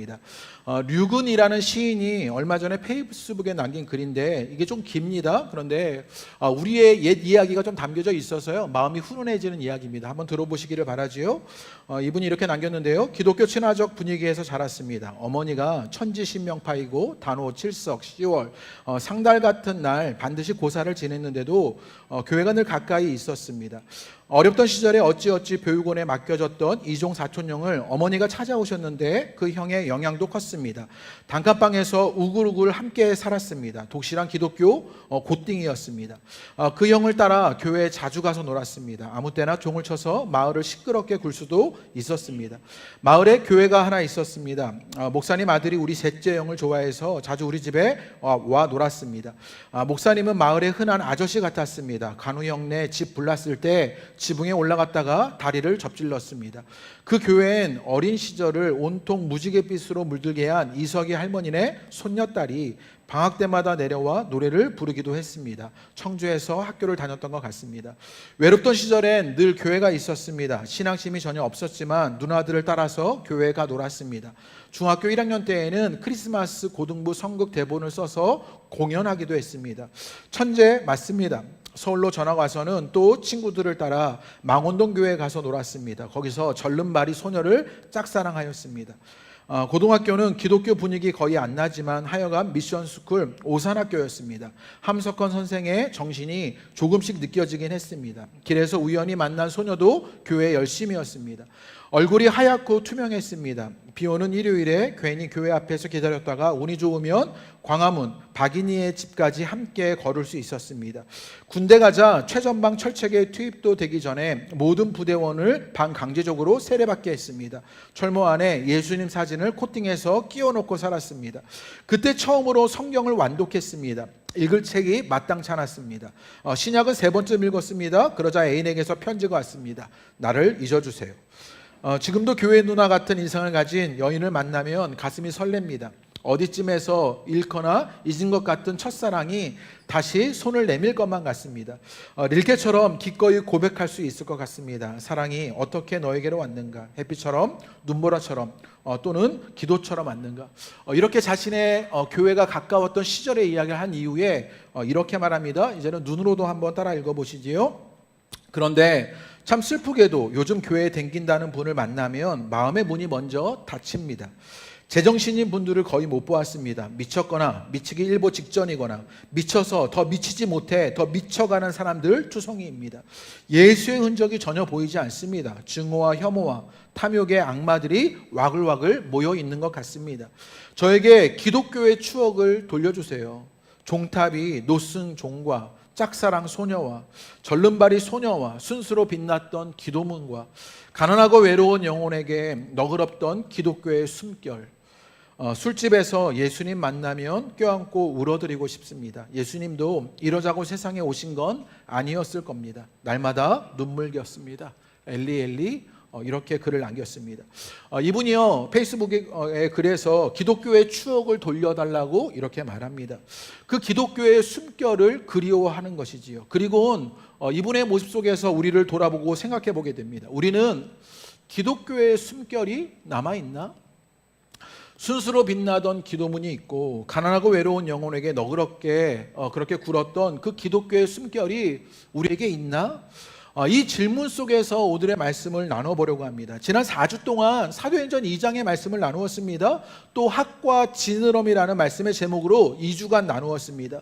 합니다. 류근이라는 시인이 얼마 전에 페이스북에 남긴 글인데 이게 좀 깁니다. 그런데 우리의 옛 이야기가 좀 담겨져 있어서요, 마음이 훈훈해지는 이야기입니다. 한번 들어보시기를 바라지요. 이분이 이렇게 남겼는데요. 기독교 친화적 분위기에서 자랐습니다. 어머니가 천지신명파이고 단오, 칠석, 10월 상달 같은 날 반드시 고사를 지냈는데도 교회가 늘 가까이 있었습니다. 어렵던 시절에 어찌어찌 교육원에 맡겨졌던 이종 사촌형을 어머니가 찾아오셨는데 그 형의 영향도 컸습니다. 단칸방에서 우글우글 함께 살았습니다. 독실한 기독교 곧딩이었습니다. 그 형을 따라 교회에 자주 가서 놀았습니다. 아무 때나 종을 쳐서 마을을 시끄럽게 굴 수도 있었습니다. 마을에 교회가 하나 있었습니다. 목사님 아들이 우리 셋째 형을 좋아해서 자주 우리 집에 와 놀았습니다. 목사님은 마을의 흔한 아저씨 같았습니다. 간우 형네 집 불났을 때 지붕에 올라갔다가 다리를 접질렀습니다. 그 교회엔 어린 시절을 온통 무지갯빛으로 물들게 한 이석이 할머니네 손녀딸이 방학 때마다 내려와 노래를 부르기도 했습니다. 청주에서 학교를 다녔던 것 같습니다. 외롭던 시절엔 늘 교회가 있었습니다. 신앙심이 전혀 없었지만 누나들을 따라서 교회에 가 놀았습니다. 중학교 1학년 때에는 크리스마스 고등부 성극 대본을 써서 공연하기도 했습니다. 천재 맞습니다. 서울로 전학 와서는 또 친구들을 따라 망원동 교회에 가서 놀았습니다. 거기서 절름발이 소녀를 짝사랑하였습니다. 고등학교는 기독교 분위기 거의 안 나지만 하여간 미션스쿨 오산학교였습니다. 함석헌 선생의 정신이 조금씩 느껴지긴 했습니다. 길에서 우연히 만난 소녀도 교회 열심이었습니다. 얼굴이 하얗고 투명했습니다. 비오는 일요일에 괜히 교회 앞에서 기다렸다가 운이 좋으면 광화문 박인희의 집까지 함께 걸을 수 있었습니다. 군대 가자 최전방 철책에 투입도 되기 전에 모든 부대원을 반강제적으로 세례받게 했습니다. 철모 안에 예수님 사진을 코팅해서 끼워놓고 살았습니다. 그때 처음으로 성경을 완독했습니다. 읽을 책이 마땅치 않았습니다. 신약은 3번쯤 읽었습니다. 그러자 애인에게서 편지가 왔습니다. 나를 잊어주세요. 지금도 교회 누나 같은 인상을 가진 여인을 만나면 가슴이 설렙니다. 어디쯤에서 잃거나 잊은 것 같은 첫사랑이 다시 손을 내밀 것만 같습니다. 릴케처럼 기꺼이 고백할 수 있을 것 같습니다. 사랑이 어떻게 너에게로 왔는가? 햇빛처럼, 눈보라처럼, 또는 기도처럼 왔는가? 이렇게 자신의 교회가 가까웠던 시절의 이야기를 한 이후에 이렇게 말합니다. 이제는 눈으로도 한번 따라 읽어보시지요. 그런데 참 슬프게도 요즘 교회에 댕긴다는 분을 만나면 마음의 문이 먼저 닫힙니다. 제정신인 분들을 거의 못 보았습니다. 미쳤거나 미치기 일보 직전이거나 미쳐서 더 미치지 못해 더 미쳐가는 사람들 투성이입니다. 예수의 흔적이 전혀 보이지 않습니다. 증오와 혐오와 탐욕의 악마들이 와글와글 모여 있는 것 같습니다. 저에게 기독교의 추억을 돌려주세요. 종탑이 노쓴 종과 짝사랑 소녀와 절름발이 소녀와 순수로 빛났던 기도문과 가난하고 외로운 영혼에게 너그럽던 기독교의 숨결, 술집에서 예수님 만나면 껴안고 울어드리고 싶습니다. 예수님도 이러자고 세상에 오신 건 아니었을 겁니다. 날마다 눈물겼습니다. 엘리 엘리 이렇게 글을 남겼습니다. 이분이요 페이스북에 글에서 기독교의 추억을 돌려달라고 이렇게 말합니다. 그 기독교의 숨결을 그리워하는 것이지요. 그리고 이분의 모습 속에서 우리를 돌아보고 생각해 보게 됩니다. 우리는 기독교의 숨결이 남아있나? 순수로 빛나던 기도문이 있고 가난하고 외로운 영혼에게 너그럽게 그렇게 굴었던 그 기독교의 숨결이 우리에게 있나? 이 질문 속에서 오늘의 말씀을 나눠보려고 합니다. 지난 4주 동안 사도행전 2장의 말씀을 나누었습니다. 또 학과 지느러미라는 말씀의 제목으로 2주간 나누었습니다.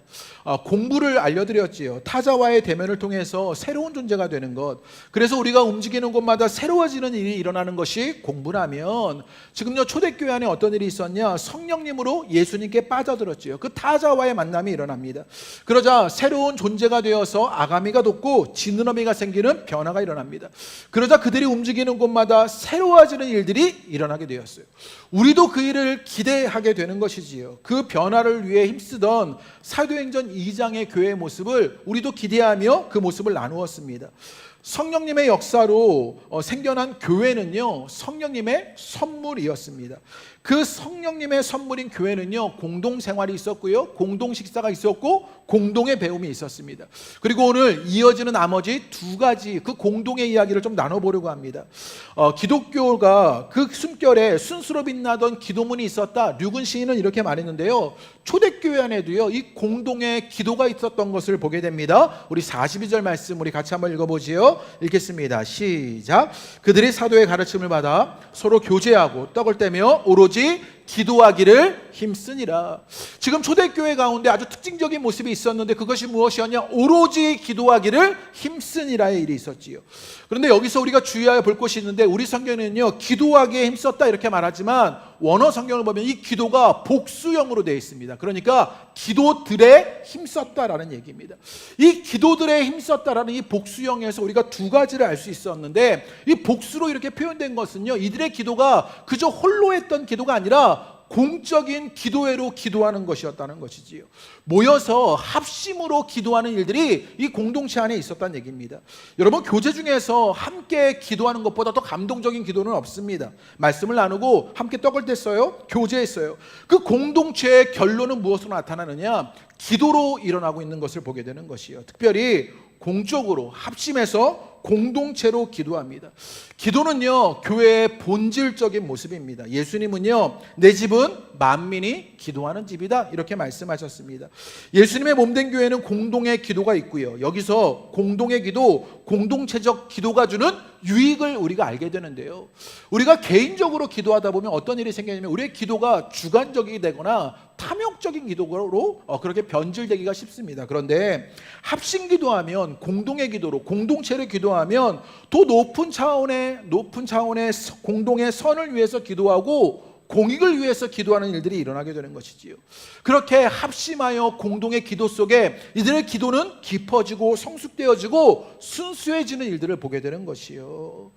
공부를 알려드렸지요. 타자와의 대면을 통해서 새로운 존재가 되는 것. 그래서 우리가 움직이는 곳마다 새로워지는 일이 일어나는 것이 공부라면 지금요 초대교회 안에 어떤 일이 있었냐? 성령님으로 예수님께 빠져들었지요. 그 타자와의 만남이 일어납니다. 그러자 새로운 존재가 되어서 아가미가 돋고 지느러미가 생기는 변화가 일어납니다. 그러자 그들이 움직이는 곳마다 새로워지는 일들이 일어나게 되었어요. 우리도 그 일을 기대하게 되는 것이지요. 그 변화를 위해 힘쓰던 사도행전 2장의 교회의 모습을 우리도 기대하며 그 모습을 나누었습니다. 성령님의 역사로 생겨난 교회는요, 성령님의 선물이었습니다. 그 성령님의 선물인 교회는요, 공동생활이 있었고요, 공동식사가 있었고 공동의 배움이 있었습니다. 그리고 오늘 이어지는 나머지 두 가지 그 공동의 이야기를 좀 나눠보려고 합니다. 기독교가 그 숨결에 순수로 빛나던 기도문이 있었다. 류근 시인은 이렇게 말했는데요, 초대교회 안에도요 이 공동의 기도가 있었던 것을 보게 됩니다. 우리 42절 말씀 우리 같이 한번 읽어보지요. 읽겠습니다. 시작. 그들이 사도의 가르침을 받아 서로 교제하고 떡을 떼며 오로지 기도하기를 힘쓰니라. 지금 초대교회 가운데 아주 특징적인 모습이 있었는데 그것이 무엇이었냐? 오로지 기도하기를 힘쓰니라의 일이 있었지요. 그런데 여기서 우리가 주의하여 볼 것이 있는데, 우리 성경에는요 기도하기에 힘썼다 이렇게 말하지만 원어 성경을 보면 이 기도가 복수형으로 되어 있습니다. 그러니까 기도들에 힘썼다라는 얘기입니다. 이 기도들에 힘썼다라는 이 복수형에서 우리가 두 가지를 알 수 있었는데, 이 복수로 이렇게 표현된 것은요, 이들의 기도가 그저 홀로 했던 기도가 아니라 공적인 기도회로 기도하는 것이었다는 것이지요. 모여서 합심으로 기도하는 일들이 이 공동체 안에 있었다는 얘기입니다. 여러분, 교제 중에서 함께 기도하는 것보다 더 감동적인 기도는 없습니다. 말씀을 나누고 함께 떡을 뗐어요, 교제했어요. 그 공동체의 결론은 무엇으로 나타나느냐? 기도로 일어나고 있는 것을 보게 되는 것이요. 특별히 공적으로 합심해서 공동체로 기도합니다. 기도는요 교회의 본질적인 모습입니다. 예수님은요 내 집은 만민이 기도하는 집이다 이렇게 말씀하셨습니다. 예수님의 몸된 교회는 공동의 기도가 있고요, 여기서 공동의 기도, 공동체적 기도가 주는 유익을 우리가 알게 되는데요, 우리가 개인적으로 기도하다 보면 어떤 일이 생기냐면 우리의 기도가 주관적이 되거나 탐욕적인 기도로 그렇게 변질되기가 쉽습니다. 그런데 합심 기도하면, 공동의 기도로 공동체를 기도하면 더 높은 차원의 공동의 선을 위해서 기도하고 공익을 위해서 기도하는 일들이 일어나게 되는 것이지요. 그렇게 합심하여 공동의 기도 속에 이들의 기도는 깊어지고 성숙되어지고 순수해지는 일들을 보게 되는 것이요.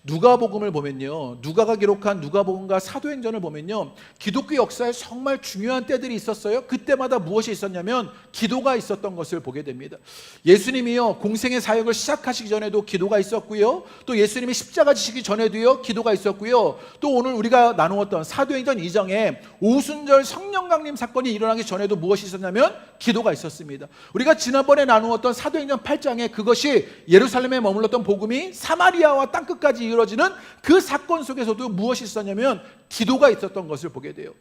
누가복음을 보면요, 누가가 기록한 누가복음과 사도행전을 보면요, 기독교 역사에 정말 중요한 때들이 있었어요. 그때마다 무엇이 있었냐면 기도가 있었던 것을 보게 됩니다. 예수님이요 공생의 사역을 시작하시기 전에도 기도가 있었고요, 또 예수님이 십자가 지시기 전에도요 기도가 있었고요, 또 오늘 우리가 나누었던 사도행전 2장에 오순절 성령 강림 사건이 일어나기 전에도 무엇이 있었냐면 기도가 있었습니다. 우리가 지난번에 나누었던 사도행전 8장에 그것이 예루살렘에 머물렀던 복음이 사마리아와 땅끝까지 이루어지는 그 사건 속에서도 무엇이 있었냐면 기도가 있었던 것을 보게 돼요.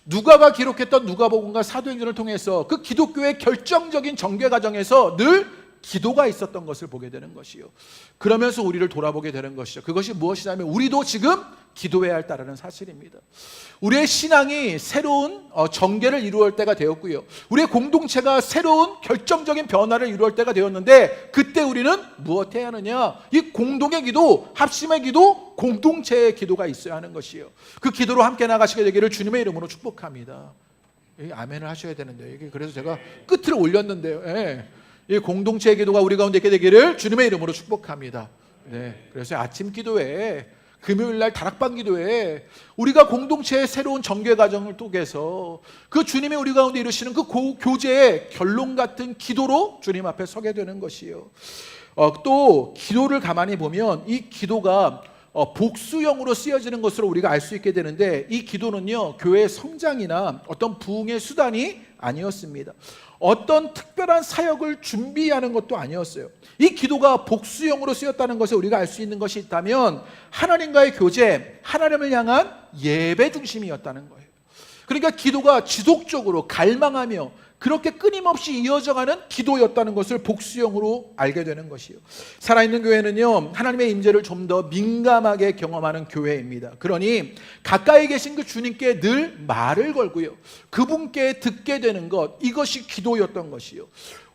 누가가 기록했던 누가복음과 사도행전을 통해서 그 기독교의 결정적인 전개 과정에서 늘 기도가 있었던 것을 보게 되는 것이요. 그러면서 우리를 돌아보게 되는 것이죠. 그것이 무엇이냐면 우리도 지금 기도해야 할다라는 사실입니다. 우리의 신앙이 새로운 전개를 이루어올 때가 되었고요, 우리의 공동체가 새로운 결정적인 변화를 이루어올 때가 되었는데, 그때 우리는 무엇 해야 하느냐? 이 공동의 기도, 합심의 기도, 공동체의 기도가 있어야 하는 것이요. 그 기도로 함께 나가시게 되기를 주님의 이름으로 축복합니다. 아멘을 하셔야 되는데, 그래서 제가 끝을 올렸는데요. 이 공동체의 기도가 우리 가운데 있게 되기를 주님의 이름으로 축복합니다. 그래서 아침 기도회, 금요일날 다락방 기도회, 우리가 공동체의 새로운 전개 과정을 통해서 그 주님이 우리 가운데 이루시는 그 교제의 결론 같은 기도로 주님 앞에 서게 되는 것이요. 또 기도를 가만히 보면 이 기도가 복수형으로 쓰여지는 것으로 우리가 알 수 있게 되는데, 이 기도는요 교회의 성장이나 어떤 부흥의 수단이 아니었습니다. 어떤 특별한 사역을 준비하는 것도 아니었어요. 이 기도가 복수형으로 쓰였다는 것을 우리가 알 수 있는 것이 있다면 하나님과의 교제, 하나님을 향한 예배 중심이었다는 거예요. 그러니까 기도가 지속적으로 갈망하며 그렇게 끊임없이 이어져가는 기도였다는 것을 복수형으로 알게 되는 것이요. 살아있는 교회는요 하나님의 임재를 좀 더 민감하게 경험하는 교회입니다. 그러니 가까이 계신 그 주님께 늘 말을 걸고요, 그분께 듣게 되는 것, 이것이 기도였던 것이요.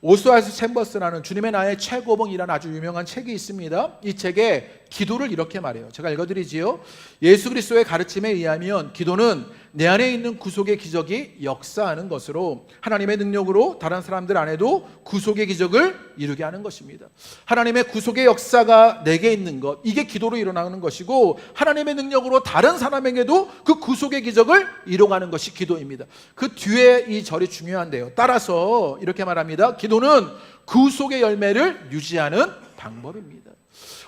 오스와스 챔버스라는 주님의 나의 최고봉이라는 아주 유명한 책이 있습니다. 이 책에 기도를 이렇게 말해요. 제가 읽어드리지요. 예수 그리스도의 가르침에 의하면 기도는 내 안에 있는 구속의 기적이 역사하는 것으로 하나님의 능력으로 다른 사람들 안에도 구속의 기적을 이루게 하는 것입니다. 하나님의 구속의 역사가 내게 있는 것, 이게 기도로 일어나는 것이고, 하나님의 능력으로 다른 사람에게도 그 구속의 기적을 이뤄가는 것이 기도입니다. 그 뒤에 이 절이 중요한데요, 따라서 이렇게 말합니다. 기도는 구속의 열매를 유지하는 방법입니다.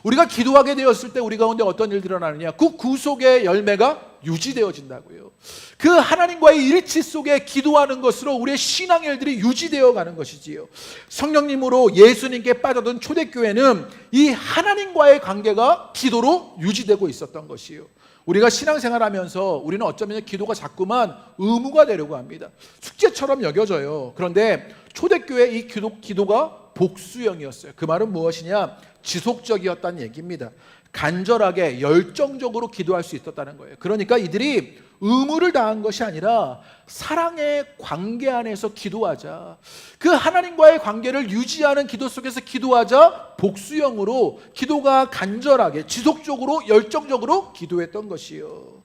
우리가 기도하게 되었을 때 우리 가운데 어떤 일들이 일어나느냐? 그 구속의 열매가 유지되어진다고요. 그 하나님과의 일치 속에 기도하는 것으로 우리의 신앙의 일들이 유지되어 가는 것이지요. 성령님으로 예수님께 빠져든 초대교회는 이 하나님과의 관계가 기도로 유지되고 있었던 것이요. 우리가 신앙생활하면서 우리는 어쩌면 기도가 자꾸만 의무가 되려고 합니다. 숙제처럼 여겨져요. 그런데 초대교회 이 기도가 복수형이었어요. 그 말은 무엇이냐? 지속적이었다는 얘기입니다. 간절하게 열정적으로 기도할 수 있었다는 거예요. 그러니까 이들이 의무를 다한 것이 아니라 사랑의 관계 안에서 기도하자, 그 하나님과의 관계를 유지하는 기도 속에서 기도하자, 복수형으로 기도가 간절하게 지속적으로 열정적으로 기도했던 것이요.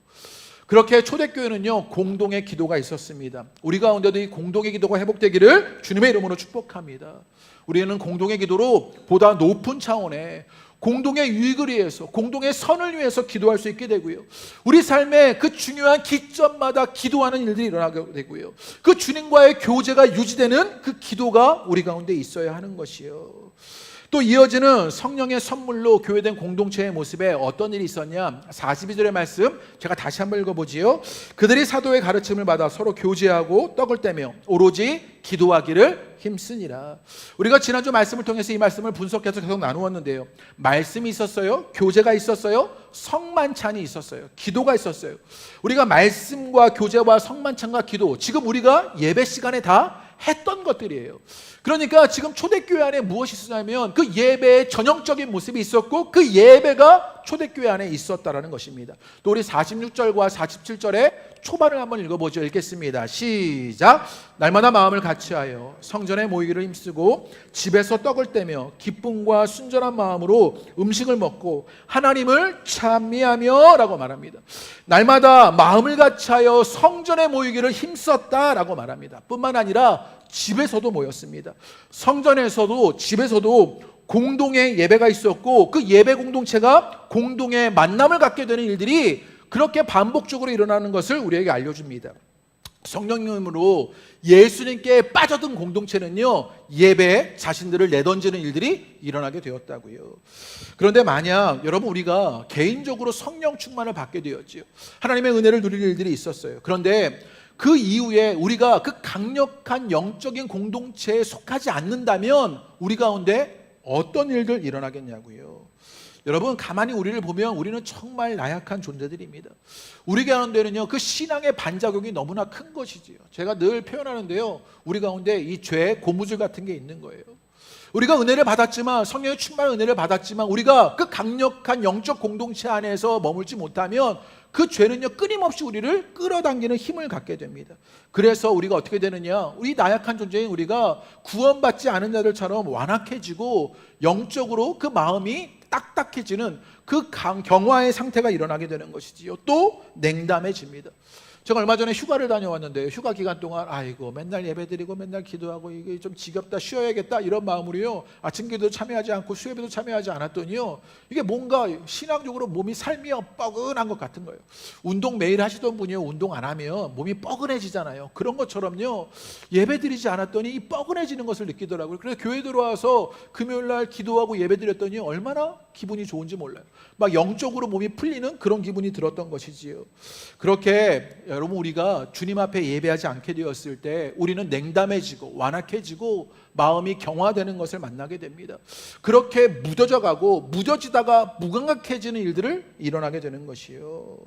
그렇게 초대교회는요, 공동의 기도가 있었습니다. 우리 가운데도 이 공동의 기도가 회복되기를 주님의 이름으로 축복합니다. 우리는 공동의 기도로 보다 높은 차원의 공동의 유익을 위해서, 공동의 선을 위해서 기도할 수 있게 되고요. 우리 삶의 그 중요한 기점마다 기도하는 일들이 일어나게 되고요. 그 주님과의 교제가 유지되는 그 기도가 우리 가운데 있어야 하는 것이요. 또 이어지는 성령의 선물로 교회된 공동체의 모습에 어떤 일이 있었냐? 42절의 말씀 제가 다시 한번 읽어보지요. 그들이 사도의 가르침을 받아 서로 교제하고 떡을 떼며 오로지 기도하기를 힘쓰니라. 우리가 지난주 말씀을 통해서 이 말씀을 분석해서 계속 나누었는데요. 말씀이 있었어요. 교제가 있었어요. 성만찬이 있었어요. 기도가 있었어요. 우리가 말씀과 교제와 성만찬과 기도, 지금 우리가 예배 시간에 다 했던 것들이에요. 그러니까 지금 초대교회 안에 무엇이 있었냐면 그 예배의 전형적인 모습이 있었고 그 예배가 초대교회 안에 있었다라는 것입니다. 또 우리 46절과 47절의 초반을 한번 읽어보죠. 읽겠습니다. 시작. 날마다 마음을 같이하여 성전에 모이기를 힘쓰고 집에서 떡을 떼며 기쁨과 순전한 마음으로 음식을 먹고 하나님을 찬미하며 라고 말합니다. 날마다 마음을 같이하여 성전에 모이기를 힘썼다라고 말합니다. 뿐만 아니라 집에서도 모였습니다. 성전에서도 집에서도 공동의 예배가 있었고 그 예배 공동체가 공동의 만남을 갖게 되는 일들이 그렇게 반복적으로 일어나는 것을 우리에게 알려줍니다. 성령님으로 예수님께 빠져든 공동체는요, 예배에 자신들을 내던지는 일들이 일어나게 되었다고요. 그런데 만약 여러분 우리가 개인적으로 성령 충만을 받게 되었지요. 하나님의 은혜를 누릴 일들이 있었어요. 그런데 그 이후에 우리가 그 강력한 영적인 공동체에 속하지 않는다면 우리 가운데 어떤 일들 일어나겠냐고요. 여러분 가만히 우리를 보면 우리는 정말 나약한 존재들입니다. 우리 가운데는요 그 신앙의 반작용이 너무나 큰 것이지요. 제가 늘 표현하는데요, 우리 가운데 이 죄의 고무줄 같은 게 있는 거예요. 우리가 은혜를 받았지만, 성령의 충만한 은혜를 받았지만 우리가 그 강력한 영적 공동체 안에서 머물지 못하면 그 죄는요 끊임없이 우리를 끌어당기는 힘을 갖게 됩니다. 그래서 우리가 어떻게 되느냐, 우리 나약한 존재인 우리가 구원받지 않은 자들처럼 완악해지고 영적으로 그 마음이 딱딱해지는 그 경화의 상태가 일어나게 되는 것이지요. 또 냉담해집니다. 제가 얼마 전에 휴가를 다녀왔는데 휴가 기간 동안 아이고 맨날 예배드리고 맨날 기도하고 이게 좀 지겹다, 쉬어야겠다 이런 마음으로요 아침 기도 참여하지 않고 수요예배도 참여하지 않았더니요 이게 뭔가 신앙적으로 몸이 삶이요 뻐근한 것 같은 거예요. 운동 매일 하시던 분이요 운동 안 하면 몸이 뻐근해지잖아요. 그런 것처럼요 예배드리지 않았더니 이 뻐근해지는 것을 느끼더라고요. 그래서 교회 들어와서 금요일날 기도하고 예배드렸더니 얼마나 기분이 좋은지 몰라요. 막 영적으로 몸이 풀리는 그런 기분이 들었던 것이지요. 그렇게 여러분 우리가 주님 앞에 예배하지 않게 되었을 때 우리는 냉담해지고 완악해지고 마음이 경화되는 것을 만나게 됩니다. 그렇게 무뎌져가고 무뎌지다가 무감각해지는 일들을 일어나게 되는 것이요.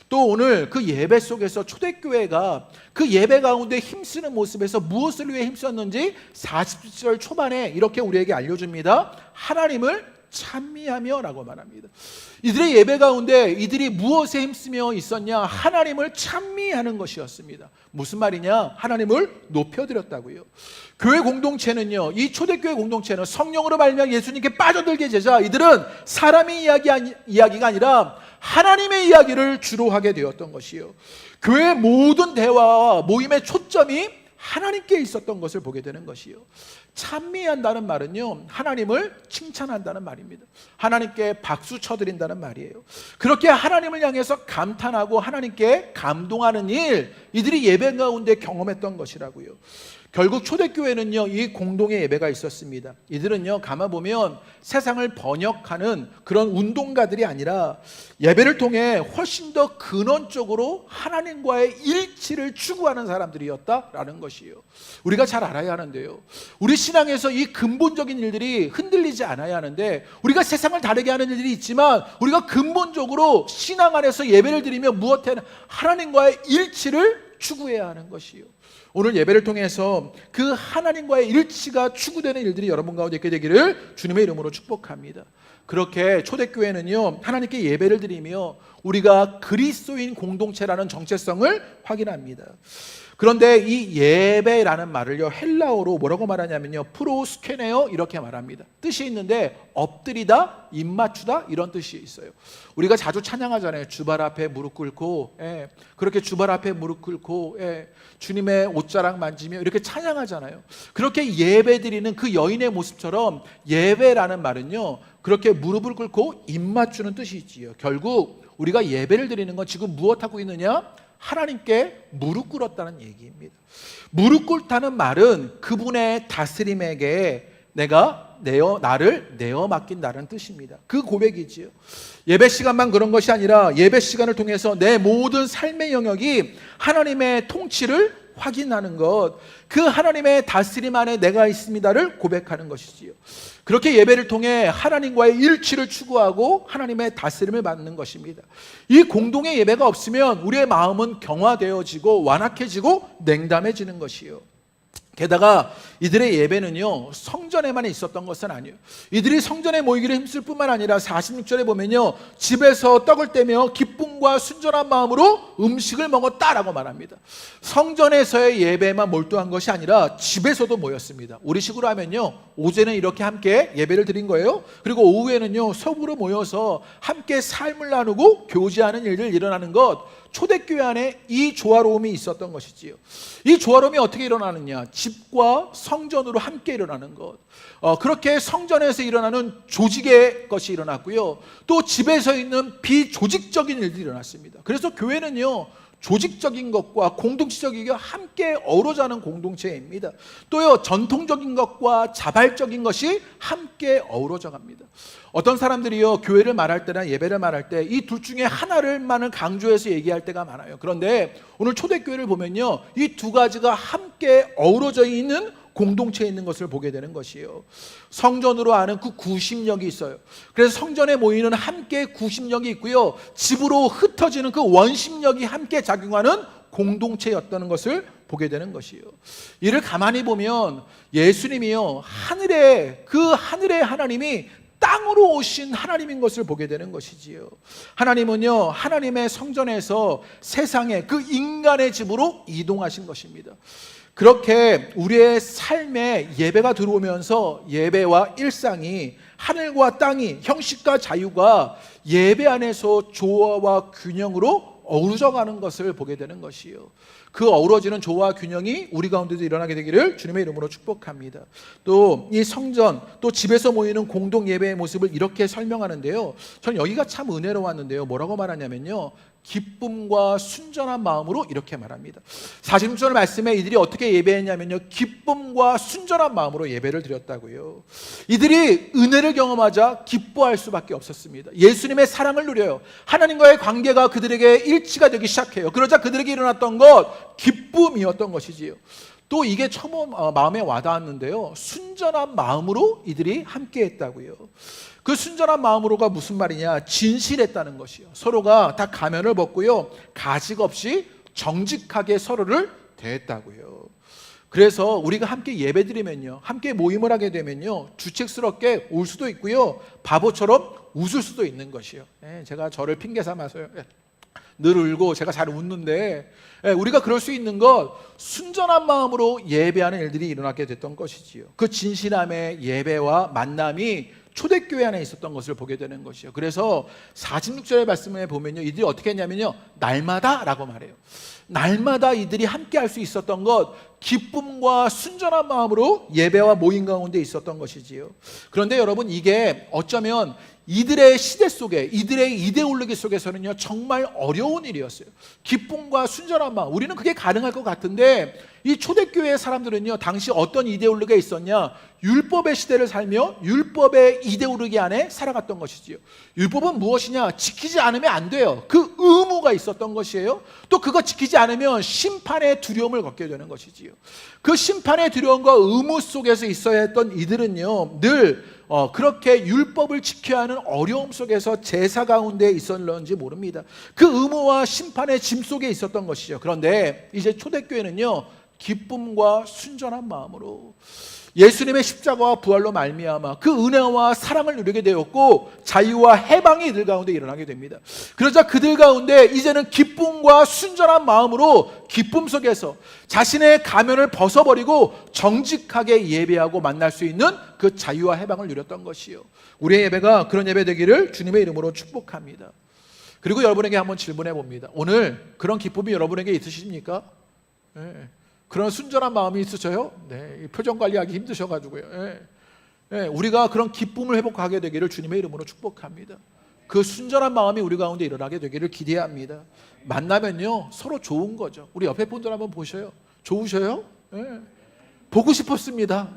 또 오늘 그 예배 속에서 초대교회가 그 예배 가운데 힘쓰는 모습에서 무엇을 위해 힘썼는지 40절 초반에 이렇게 우리에게 알려줍니다. 하나님을 찬미하며 라고 말합니다. 이들의 예배 가운데 이들이 무엇에 힘쓰며 있었냐? 하나님을 찬미하는 것이었습니다. 무슨 말이냐? 하나님을 높여드렸다고요. 교회 공동체는요, 이 초대교회 공동체는 성령으로 말미암아 예수님께 빠져들게 되자 이들은 사람의 이야기가 아니라 하나님의 이야기를 주로 하게 되었던 것이요. 교회의 모든 대화와 모임의 초점이 하나님께 있었던 것을 보게 되는 것이요. 찬미한다는 말은요 하나님을 칭찬한다는 말입니다. 하나님께 박수 쳐드린다는 말이에요. 그렇게 하나님을 향해서 감탄하고 하나님께 감동하는 일, 이들이 예배 가운데 경험했던 것이라고요. 결국 초대교회는요, 이 공동의 예배가 있었습니다. 이들은요, 가만 보면 세상을 번역하는 그런 운동가들이 아니라 예배를 통해 훨씬 더 근원적으로 하나님과의 일치를 추구하는 사람들이었다라는 것이에요. 우리가 잘 알아야 하는데요, 우리 신앙에서 이 근본적인 일들이 흔들리지 않아야 하는데, 우리가 세상을 다르게 하는 일들이 있지만 우리가 근본적으로 신앙 안에서 예배를 드리며 무엇해 하나님과의 일치를 추구해야 하는 것이요. 오늘 예배를 통해서 그 하나님과의 일치가 추구되는 일들이 여러분 가운데 있게 되기를 주님의 이름으로 축복합니다. 그렇게 초대교회는요, 하나님께 예배를 드리며 우리가 그리스도인 공동체라는 정체성을 확인합니다. 그런데 이 예배라는 말을요, 헬라어로 뭐라고 말하냐면요, 프로스케네어 이렇게 말합니다. 뜻이 있는데 엎드리다, 입맞추다 이런 뜻이 있어요. 우리가 자주 찬양하잖아요. 주발 앞에 무릎 꿇고, 그렇게 주발 앞에 무릎 꿇고, 주님의 옷자락 만지며 이렇게 찬양하잖아요. 그렇게 예배드리는 그 여인의 모습처럼 예배라는 말은요, 그렇게 무릎을 꿇고 입맞추는 뜻이 있지요. 결국 우리가 예배를 드리는 건 지금 무엇하고 있느냐? 하나님께 무릎 꿇었다는 얘기입니다. 무릎 꿇다는 말은 그분의 다스림에게 나를 내어 맡긴다는 뜻입니다. 그 고백이지요. 예배 시간만 그런 것이 아니라 예배 시간을 통해서 내 모든 삶의 영역이 하나님의 통치를 확인하는 것, 그 하나님의 다스림 안에 내가 있습니다를 고백하는 것이지요. 그렇게 예배를 통해 하나님과의 일치를 추구하고 하나님의 다스림을 받는 것입니다. 이 공동의 예배가 없으면 우리의 마음은 경화되어지고 완악해지고 냉담해지는 것이요. 게다가 이들의 예배는요, 성전에만 있었던 것은 아니에요. 이들이 성전에 모이기를 힘쓸 뿐만 아니라 46절에 보면요, 집에서 떡을 떼며 기쁨과 순전한 마음으로 음식을 먹었다라고 말합니다. 성전에서의 예배만 몰두한 것이 아니라 집에서도 모였습니다. 우리식으로 하면요, 오전에 이렇게 함께 예배를 드린 거예요. 그리고 오후에는요, 서부로 모여서 함께 삶을 나누고 교제하는 일들 일어나는 것, 초대교회 안에 이 조화로움이 있었던 것이지요. 이 조화로움이 어떻게 일어나느냐? 집과 성전으로 함께 일어나는 것. 그렇게 성전에서 일어나는 조직의 것이 일어났고요, 또 집에서 있는 비조직적인 일들이 일어났습니다. 그래서 교회는요, 조직적인 것과 공동체적인 게 함께 어우러져가는 공동체입니다. 또요, 전통적인 것과 자발적인 것이 함께 어우러져 갑니다. 어떤 사람들이요, 교회를 말할 때나 예배를 말할 때 이 둘 중에 하나를만을 강조해서 얘기할 때가 많아요. 그런데 오늘 초대교회를 보면요, 이 두 가지가 함께 어우러져 있는 공동체에 있는 것을 보게 되는 것이에요. 성전으로 아는 그 구심력이 있어요. 그래서 성전에 모이는 함께 구심력이 있고요, 집으로 흩어지는 그 원심력이 함께 작용하는 공동체였다는 것을 보게 되는 것이에요. 이를 가만히 보면 예수님이요, 하늘의 하나님이 땅으로 오신 하나님인 것을 보게 되는 것이지요. 하나님은요, 하나님의 성전에서 세상의 그 인간의 집으로 이동하신 것입니다. 그렇게 우리의 삶에 예배가 들어오면서 예배와 일상이, 하늘과 땅이, 형식과 자유가 예배 안에서 조화와 균형으로 어우러져가는 것을 보게 되는 것이요. 그 어우러지는 조화 균형이 우리 가운데도 일어나게 되기를 주님의 이름으로 축복합니다. 또 이 성전, 또 집에서 모이는 공동 예배의 모습을 이렇게 설명하는데요, 전 여기가 참 은혜로웠는데요. 뭐라고 말하냐면요, 기쁨과 순전한 마음으로 이렇게 말합니다. 46절 말씀에 이들이 어떻게 예배했냐면요, 기쁨과 순전한 마음으로 예배를 드렸다고요. 이들이 은혜를 경험하자 기뻐할 수밖에 없었습니다. 예수님의 사랑을 누려요. 하나님과의 관계가 그들에게 일치가 되기 시작해요. 그러자 그들에게 일어났던 것, 기쁨이었던 것이지요. 또 이게 처음 마음에 와닿았는데요, 순전한 마음으로 이들이 함께 했다고요. 그 순전한 마음으로가 무슨 말이냐? 진실했다는 것이요. 서로가 다 가면을 벗고요, 가식 없이 정직하게 서로를 대했다고요. 그래서 우리가 함께 예배드리면요, 함께 모임을 하게 되면요, 주책스럽게 울 수도 있고요, 바보처럼 웃을 수도 있는 것이요. 제가 저를 핑계 삼아서요, 늘 울고 제가 잘 웃는데, 우리가 그럴 수 있는 것, 순전한 마음으로 예배하는 일들이 일어나게 됐던 것이지요. 그 진실함의 예배와 만남이 초대교회 안에 있었던 것을 보게 되는 것이요. 그래서 46절의 말씀에 보면요, 이들이 어떻게 했냐면요, 날마다 라고 말해요. 날마다 이들이 함께 할 수 있었던 것, 기쁨과 순전한 마음으로 예배와 모임 가운데 있었던 것이지요. 그런데 여러분, 이게 어쩌면 이들의 시대 속에, 이들의 이데올로기 속에서는요, 정말 어려운 일이었어요. 기쁨과 순전한 마음, 우리는 그게 가능할 것 같은데, 이 초대교회 사람들은요, 당시 어떤 이데올로기가 있었냐? 율법의 시대를 살며 율법의 이데올로기 안에 살아갔던 것이지요. 율법은 무엇이냐? 지키지 않으면 안 돼요. 그 의무가 있었던 것이에요. 또 그거 지키지 않으면 심판의 두려움을 겪게 되는 것이지요. 그 심판의 두려움과 의무 속에서 있어야 했던 이들은요, 늘 그렇게 율법을 지켜야 하는 어려움 속에서 제사 가운데 있었는지 모릅니다. 그 의무와 심판의 짐 속에 있었던 것이죠. 그런데 이제 초대교회는요, 기쁨과 순전한 마음으로 예수님의 십자가와 부활로 말미암아 그 은혜와 사랑을 누리게 되었고, 자유와 해방이 이들 가운데 일어나게 됩니다. 그러자 그들 가운데 이제는 기쁨과 순전한 마음으로 기쁨 속에서 자신의 가면을 벗어버리고 정직하게 예배하고 만날 수 있는 그 자유와 해방을 누렸던 것이요, 우리의 예배가 그런 예배 되기를 주님의 이름으로 축복합니다. 그리고 여러분에게 한번 질문해 봅니다. 오늘 그런 기쁨이 여러분에게 있으십니까? 네. 그런 순전한 마음이 있으셔요? 네, 표정 관리하기 힘드셔가지고요. 우리가 그런 기쁨을 회복하게 되기를 주님의 이름으로 축복합니다. 그 순전한 마음이 우리 가운데 일어나게 되기를 기대합니다. 만나면요, 서로 좋은 거죠. 우리 옆에 분들 한번 보셔요. 좋으셔요? 보고 싶었습니다.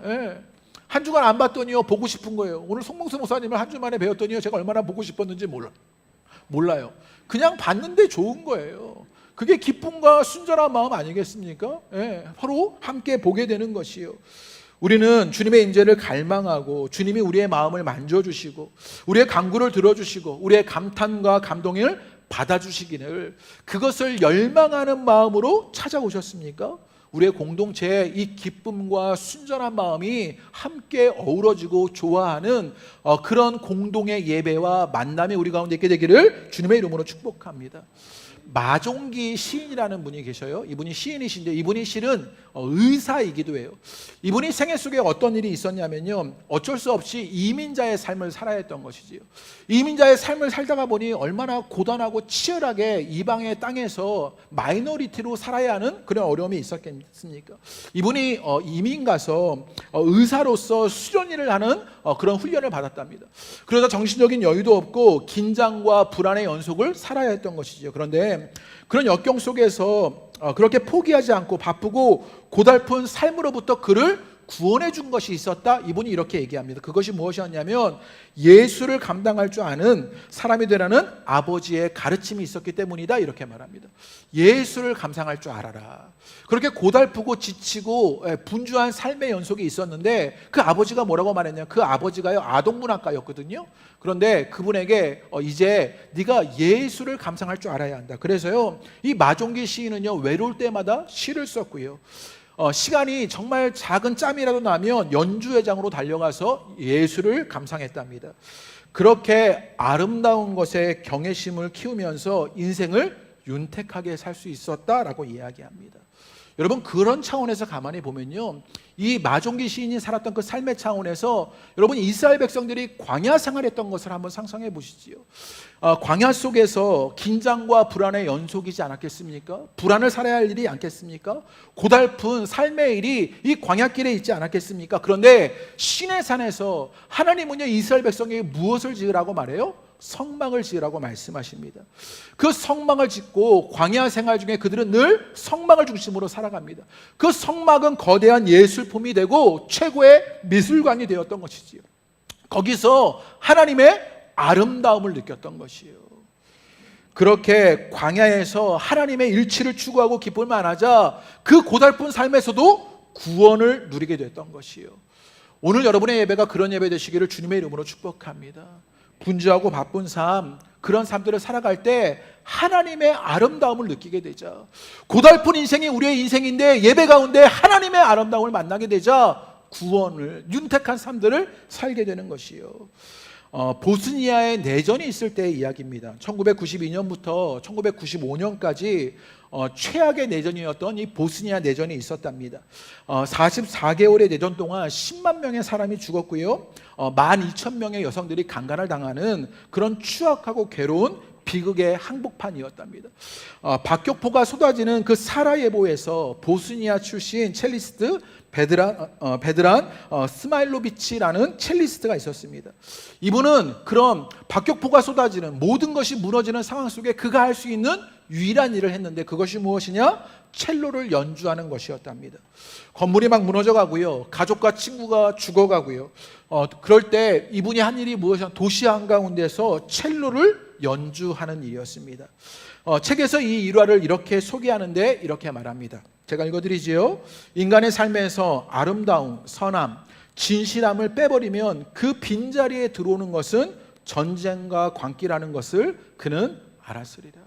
한 주간 안 봤더니요, 보고 싶은 거예요. 오늘 송봉수 목사님을 한 주 만에 배웠더니요, 제가 얼마나 보고 싶었는지 몰라요. 그냥 봤는데 좋은 거예요. 그게 기쁨과 순전한 마음 아니겠습니까? 서로 함께 보게 되는 것이요, 우리는 주님의 임재를 갈망하고 주님이 우리의 마음을 만져주시고 우리의 간구를 들어주시고 우리의 감탄과 감동을 받아주시기를, 그것을 열망하는 마음으로 찾아오셨습니까? 우리의 공동체에 이 기쁨과 순전한 마음이 함께 어우러지고 좋아하는 그런 공동의 예배와 만남이 우리 가운데 있게 되기를 주님의 이름으로 축복합니다. 마종기 시인이라는 분이 계셔요. 이분이 시인이신데, 이분이 실은 의사이기도 해요. 이분이 생애 속에 어떤 일이 있었냐면요, 어쩔 수 없이 이민자의 삶을 살아야 했던 것이지요. 이민자의 삶을 살다가 보니 얼마나 고단하고 치열하게 이방의 땅에서 마이너리티로 살아야 하는 그런 어려움이 있었겠습니까? 이분이 이민 가서 의사로서 수련일을 하는 그런 훈련을 받았답니다. 그러다 정신적인 여유도 없고 긴장과 불안의 연속을 살아야 했던 것이죠. 그런데 그런 역경 속에서 그렇게 포기하지 않고 바쁘고 고달픈 삶으로부터 그를 구원해 준 것이 있었다. 이분이 이렇게 얘기합니다. 그것이 무엇이었냐면, 예수를 감당할 줄 아는 사람이 되라는 아버지의 가르침이 있었기 때문이다. 이렇게 말합니다. 예수를 감상할 줄 알아라. 그렇게 고달프고 지치고 분주한 삶의 연속이 있었는데, 그 아버지가 뭐라고 말했냐? 그 아버지가요, 아동문학가였거든요. 그런데 그분에게 이제 네가 예수를 감상할 줄 알아야 한다. 그래서요, 이 마종기 시인은요, 외로울 때마다 시를 썼고요, 시간이 정말 작은 짬이라도 나면 연주회장으로 달려가서 예수를 감상했답니다. 그렇게 아름다운 것에 경외심을 키우면서 인생을 윤택하게 살 수 있었다라고 이야기합니다. 여러분, 그런 차원에서 가만히 보면요, 이 마종기 시인이 살았던 그 삶의 차원에서 여러분, 이스라엘 백성들이 광야 생활했던 것을 한번 상상해 보시지요. 광야 속에서 긴장과 불안의 연속이지 않았겠습니까? 불안을 살아야 할 일이 않겠습니까? 고달픈 삶의 일이 이 광야길에 있지 않았겠습니까? 그런데 시내산에서 하나님은요, 이스라엘 백성에게 무엇을 지으라고 말해요? 성막을 지으라고 말씀하십니다. 그 성막을 짓고 광야 생활 중에 그들은 늘 성막을 중심으로 살아갑니다. 그 성막은 거대한 예술품이 되고 최고의 미술관이 되었던 것이지요. 거기서 하나님의 아름다움을 느꼈던 것이에요. 그렇게 광야에서 하나님의 일치를 추구하고 기쁨을 만하자 그 고달픈 삶에서도 구원을 누리게 됐던 것이에요. 오늘 여러분의 예배가 그런 예배 되시기를 주님의 이름으로 축복합니다. 분주하고 바쁜 삶, 그런 삶들을 살아갈 때 하나님의 아름다움을 느끼게 되자, 고달픈 인생이 우리의 인생인데 예배 가운데 하나님의 아름다움을 만나게 되자 구원을, 윤택한 삶들을 살게 되는 것이요. 보스니아의 내전이 있을 때의 이야기입니다. 1992년부터 1995년까지 최악의 내전이었던 이 보스니아 내전이 있었답니다. 44개월의 내전 동안 10만 명의 사람이 죽었고요, 12,000명의 여성들이 강간을 당하는 그런 추악하고 괴로운 비극의 항복판이었답니다. 박격포가 쏟아지는 그 사라예보에서 보스니아 출신 첼리스트 베드란 스마일로비치라는 첼리스트가 있었습니다. 이분은 그런 박격포가 쏟아지는 모든 것이 무너지는 상황 속에 그가 할 수 있는 유일한 일을 했는데 그것이 무엇이냐? 첼로를 연주하는 것이었답니다. 건물이 막 무너져 가고요. 가족과 친구가 죽어가고요. 그럴 때 이분이 한 일이 무엇이냐? 도시 한가운데서 첼로를 연주하는 일이었습니다. 책에서 이 일화를 이렇게 소개하는데 이렇게 말합니다. 제가 읽어드리지요. 인간의 삶에서 아름다움, 선함, 진실함을 빼버리면 그 빈자리에 들어오는 것은 전쟁과 광기라는 것을 그는 알았으리라.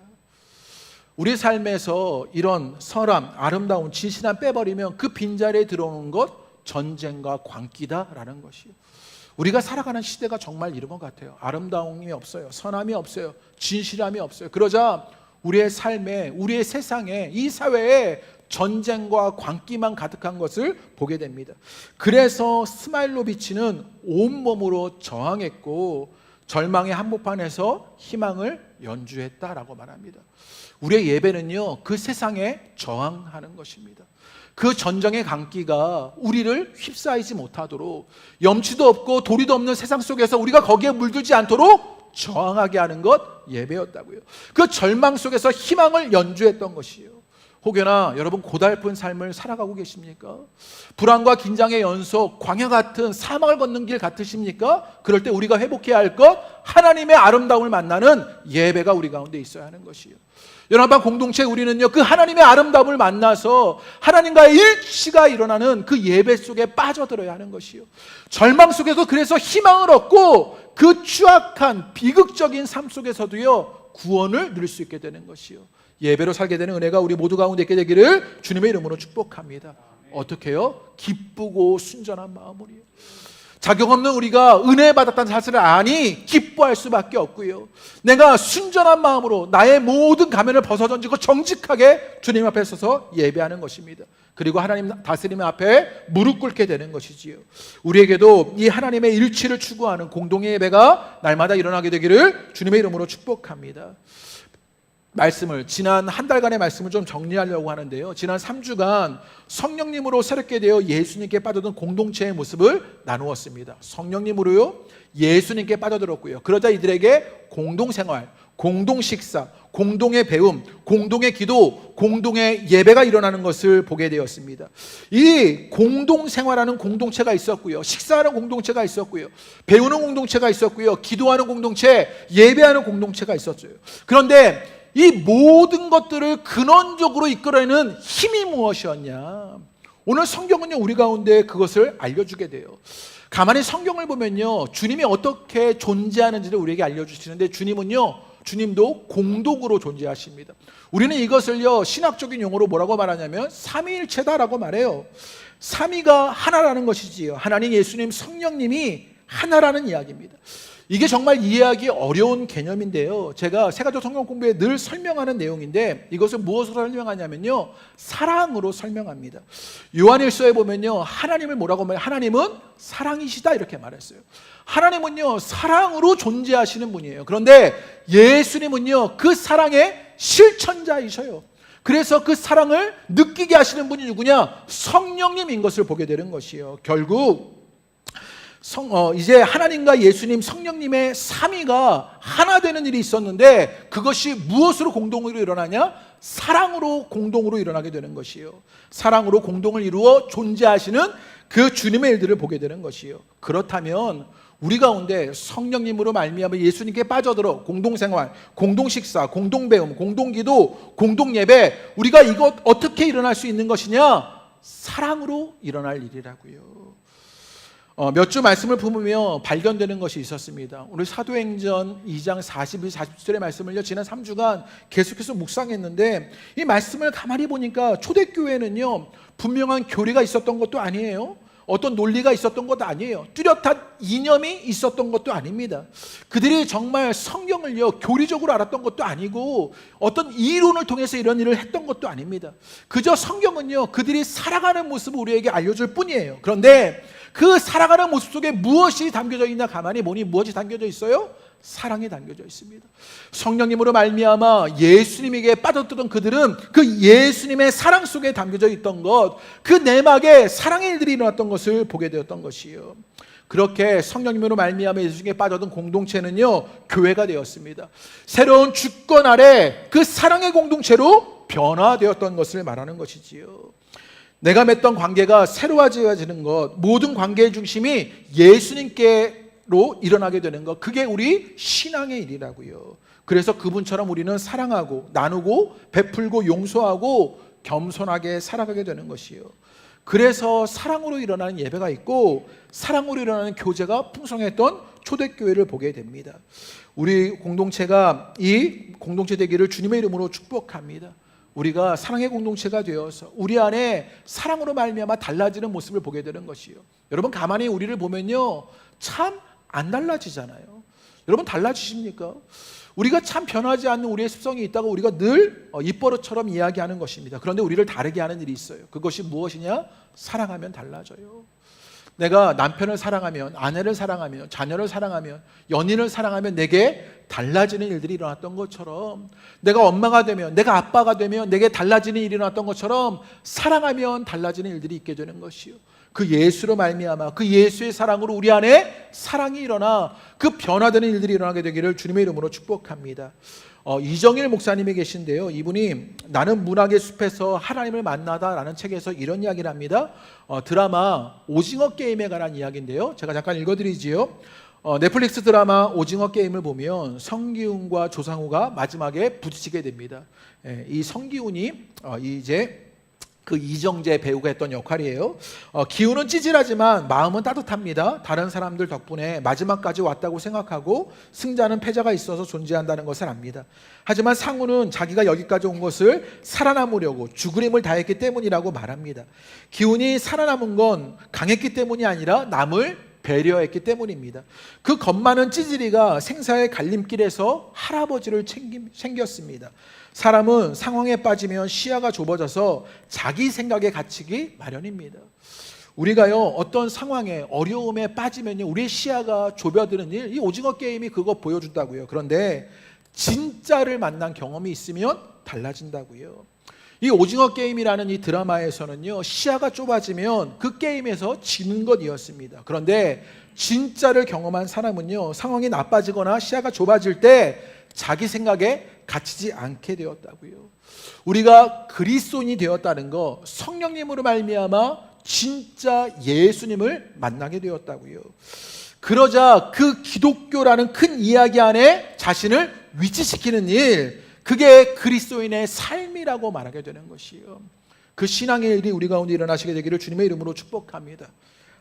우리 삶에서 이런 선함, 아름다움, 진실함 빼버리면 그 빈자리에 들어오는 것 전쟁과 광기다라는 것이요. 우리가 살아가는 시대가 정말 이런 것 같아요. 아름다움이 없어요. 선함이 없어요. 진실함이 없어요. 그러자 우리의 삶에, 우리의 세상에, 이 사회에 전쟁과 광기만 가득한 것을 보게 됩니다. 그래서 스마일로비치는 온몸으로 저항했고 절망의 한복판에서 희망을 연주했다라고 말합니다. 우리의 예배는요, 그 세상에 저항하는 것입니다. 그 전쟁의 광기가 우리를 휩싸이지 못하도록, 염치도 없고 도리도 없는 세상 속에서 우리가 거기에 물들지 않도록 저항하게 하는 것 예배였다고요. 그 절망 속에서 희망을 연주했던 것이에요. 혹여나 여러분 고달픈 삶을 살아가고 계십니까? 불안과 긴장의 연속, 광야 같은 사막을 걷는 길 같으십니까? 그럴 때 우리가 회복해야 할 것, 하나님의 아름다움을 만나는 예배가 우리 가운데 있어야 하는 것이에요. 연합한 공동체 우리는요, 그 하나님의 아름다움을 만나서 하나님과의 일치가 일어나는 그 예배 속에 빠져들어야 하는 것이요. 절망 속에서 그래서 희망을 얻고 그 추악한 비극적인 삶 속에서도요, 구원을 누릴 수 있게 되는 것이요. 예배로 살게 되는 은혜가 우리 모두 가운데 있게 되기를 주님의 이름으로 축복합니다. 어떻게 해요? 기쁘고 순전한 마음으로요. 자격 없는 우리가 은혜 받았다는 사실을 아니 기뻐할 수밖에 없고요. 내가 순전한 마음으로 나의 모든 가면을 벗어던지고 정직하게 주님 앞에 서서 예배하는 것입니다. 그리고 하나님 다스림 앞에 무릎 꿇게 되는 것이지요. 우리에게도 이 하나님의 일치를 추구하는 공동의 예배가 날마다 일어나게 되기를 주님의 이름으로 축복합니다. 지난 한 달간의 말씀을 좀 정리하려고 하는데요. 지난 3주간 성령님으로 새롭게 되어 예수님께 빠져든 공동체의 모습을 나누었습니다. 성령님으로요, 예수님께 빠져들었고요. 그러자 이들에게 공동생활, 공동식사, 공동의 배움, 공동의 기도, 공동의 예배가 일어나는 것을 보게 되었습니다. 이 공동생활하는 공동체가 있었고요. 식사하는 공동체가 있었고요. 배우는 공동체가 있었고요. 기도하는 공동체, 예배하는 공동체가 있었어요. 그런데 이 모든 것들을 근원적으로 이끌어내는 힘이 무엇이었냐? 오늘 성경은요, 우리 가운데 그것을 알려주게 돼요. 가만히 성경을 보면요, 주님이 어떻게 존재하는지를 우리에게 알려주시는데 주님도 공동으로 존재하십니다. 우리는 이것을요, 신학적인 용어로 뭐라고 말하냐면 삼위일체다라고 말해요. 삼위가 하나라는 것이지요. 하나님, 예수님, 성령님이 하나라는 이야기입니다. 이게 정말 이해하기 어려운 개념인데요. 제가 세가족 성경 공부에 늘 설명하는 내용인데 이것을 무엇으로 설명하냐면요, 사랑으로 설명합니다. 요한일서에 보면요, 하나님을 뭐라고 말해요? 하나님은 사랑이시다 이렇게 말했어요. 하나님은요, 사랑으로 존재하시는 분이에요. 그런데 예수님은요, 그 사랑의 실천자이셔요. 그래서 그 사랑을 느끼게 하시는 분이 누구냐? 성령님인 것을 보게 되는 것이에요. 결국 이제 하나님과 예수님, 성령님의 삼위가 하나 되는 일이 있었는데 그것이 무엇으로 공동으로 일어나냐? 사랑으로 공동으로 일어나게 되는 것이에요. 사랑으로 공동을 이루어 존재하시는 그 주님의 일들을 보게 되는 것이에요. 그렇다면 우리 가운데 성령님으로 말미암아 예수님께 빠져들어 공동생활, 공동식사, 공동배움, 공동기도, 공동예배, 우리가 이것 어떻게 일어날 수 있는 것이냐? 사랑으로 일어날 일이라고요. 몇 주 말씀을 품으며 발견되는 것이 있었습니다. 오늘 사도행전 2장 41, 47절의 말씀을요, 지난 3주간 계속해서 묵상했는데 이 말씀을 가만히 보니까 초대교회는요, 분명한 교리가 있었던 것도 아니에요. 어떤 논리가 있었던 것도 아니에요. 뚜렷한 이념이 있었던 것도 아닙니다. 그들이 정말 성경을요, 교리적으로 알았던 것도 아니고 어떤 이론을 통해서 이런 일을 했던 것도 아닙니다. 그저 성경은요, 그들이 살아가는 모습을 우리에게 알려줄 뿐이에요. 그런데 그 살아가는 모습 속에 무엇이 담겨져 있나 가만히 보니 무엇이 담겨져 있어요? 사랑이 담겨져 있습니다. 성령님으로 말미암아 예수님에게 빠졌던 그들은 그 예수님의 사랑 속에 담겨져 있던 것, 그 내막에 사랑의 일들이 일어났던 것을 보게 되었던 것이요. 그렇게 성령님으로 말미암아 예수님께 빠졌던 공동체는요, 교회가 되었습니다. 새로운 주권 아래 그 사랑의 공동체로 변화되었던 것을 말하는 것이지요. 내가 맺던 관계가 새로워지는 것, 모든 관계의 중심이 예수님께로 일어나게 되는 것, 그게 우리 신앙의 일이라고요. 그래서 그분처럼 우리는 사랑하고 나누고 베풀고 용서하고 겸손하게 살아가게 되는 것이요. 그래서 사랑으로 일어나는 예배가 있고 사랑으로 일어나는 교제가 풍성했던 초대교회를 보게 됩니다. 우리 공동체가 이 공동체 되기를 주님의 이름으로 축복합니다. 우리가 사랑의 공동체가 되어서 우리 안에 사랑으로 말미암아 달라지는 모습을 보게 되는 것이요. 여러분 가만히 우리를 보면요, 참 안 달라지잖아요. 여러분 달라지십니까? 우리가 참 변하지 않는 우리의 습성이 있다고 우리가 늘 입버릇처럼 이야기하는 것입니다. 그런데 우리를 다르게 하는 일이 있어요. 그것이 무엇이냐? 사랑하면 달라져요. 내가 남편을 사랑하면, 아내를 사랑하면, 자녀를 사랑하면, 연인을 사랑하면 내게 달라지는 일들이 일어났던 것처럼, 내가 엄마가 되면, 내가 아빠가 되면 내게 달라지는 일이 일어났던 것처럼 사랑하면 달라지는 일들이 있게 되는 것이요. 그 예수로 말미암아 그 예수의 사랑으로 우리 안에 사랑이 일어나 그 변화되는 일들이 일어나게 되기를 주님의 이름으로 축복합니다. 이정일 목사님이 계신데요, 이분이 나는 문학의 숲에서 하나님을 만나다라는 책에서 이런 이야기를 합니다. 드라마 오징어 게임에 관한 이야기인데요, 제가 잠깐 읽어드리지요. 넷플릭스 드라마 오징어 게임을 보면 성기훈과 조상우가 마지막에 부딪히게 됩니다. 이 성기훈이 이제 그 이정재 배우가 했던 역할이에요. 기훈은 찌질하지만 마음은 따뜻합니다. 다른 사람들 덕분에 마지막까지 왔다고 생각하고 승자는 패자가 있어서 존재한다는 것을 압니다. 하지만 상우는 자기가 여기까지 온 것을 살아남으려고 죽을 힘을 다했기 때문이라고 말합니다. 기훈이 살아남은 건 강했기 때문이 아니라 남을 배려했기 때문입니다. 그 겁 많은 찌질이가 생사의 갈림길에서 할아버지를 챙겼습니다. 사람은 상황에 빠지면 시야가 좁아져서 자기 생각에 갇히기 마련입니다. 우리가요, 어떤 상황에 어려움에 빠지면요, 우리의 시야가 좁아드는 일, 이 오징어 게임이 그거 보여준다고요. 그런데 진짜를 만난 경험이 있으면 달라진다고요. 이 오징어 게임이라는 이 드라마에서는요, 시야가 좁아지면 그 게임에서 지는 것이었습니다. 그런데 진짜를 경험한 사람은요, 상황이 나빠지거나 시야가 좁아질 때 자기 생각에 갇히지 않게 되었다고요. 우리가 그리스도인이 되었다는 거, 성령님으로 말미암아 진짜 예수님을 만나게 되었다고요. 그러자 그 기독교라는 큰 이야기 안에 자신을 위치시키는 일, 그게 그리스도인의 삶이라고 말하게 되는 것이요. 그 신앙의 일이 우리 가운데 일어나시게 되기를 주님의 이름으로 축복합니다.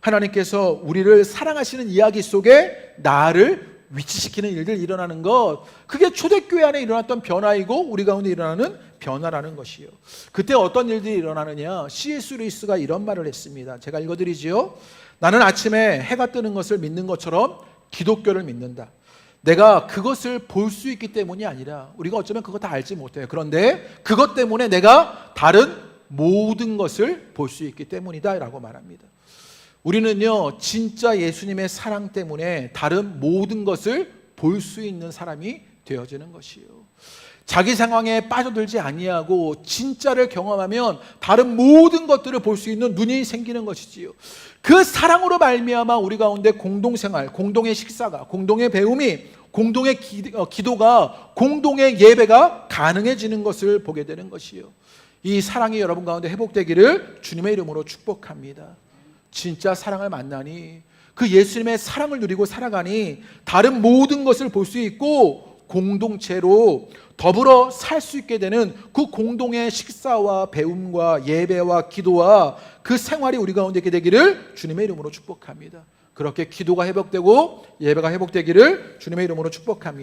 하나님께서 우리를 사랑하시는 이야기 속에 나를 위치시키는 일들 일어나는 것, 그게 초대교회 안에 일어났던 변화이고 우리 가운데 일어나는 변화라는 것이요. 그때 어떤 일들이 일어나느냐, C.S. 루이스가 이런 말을 했습니다. 제가 읽어드리지요. 나는 아침에 해가 뜨는 것을 믿는 것처럼 기독교를 믿는다. 내가 그것을 볼 수 있기 때문이 아니라, 우리가 어쩌면 그거 다 알지 못해요. 그런데 그것 때문에 내가 다른 모든 것을 볼 수 있기 때문이다 라고 말합니다. 우리는요, 진짜 예수님의 사랑 때문에 다른 모든 것을 볼 수 있는 사람이 되어지는 것이요. 자기 상황에 빠져들지 아니하고 진짜를 경험하면 다른 모든 것들을 볼 수 있는 눈이 생기는 것이지요. 그 사랑으로 말미암아 우리 가운데 공동생활, 공동의 식사가, 공동의 배움이, 공동의 기도가, 공동의 예배가 가능해지는 것을 보게 되는 것이요. 이 사랑이 여러분 가운데 회복되기를 주님의 이름으로 축복합니다. 진짜 사랑을 만나니, 그 예수님의 사랑을 누리고 살아가니 다른 모든 것을 볼 수 있고 공동체로 더불어 살 수 있게 되는 그 공동의 식사와 배움과 예배와 기도와 그 생활이 우리 가운데 있게 되기를 주님의 이름으로 축복합니다. 그렇게 기도가 회복되고 예배가 회복되기를 주님의 이름으로 축복합니다.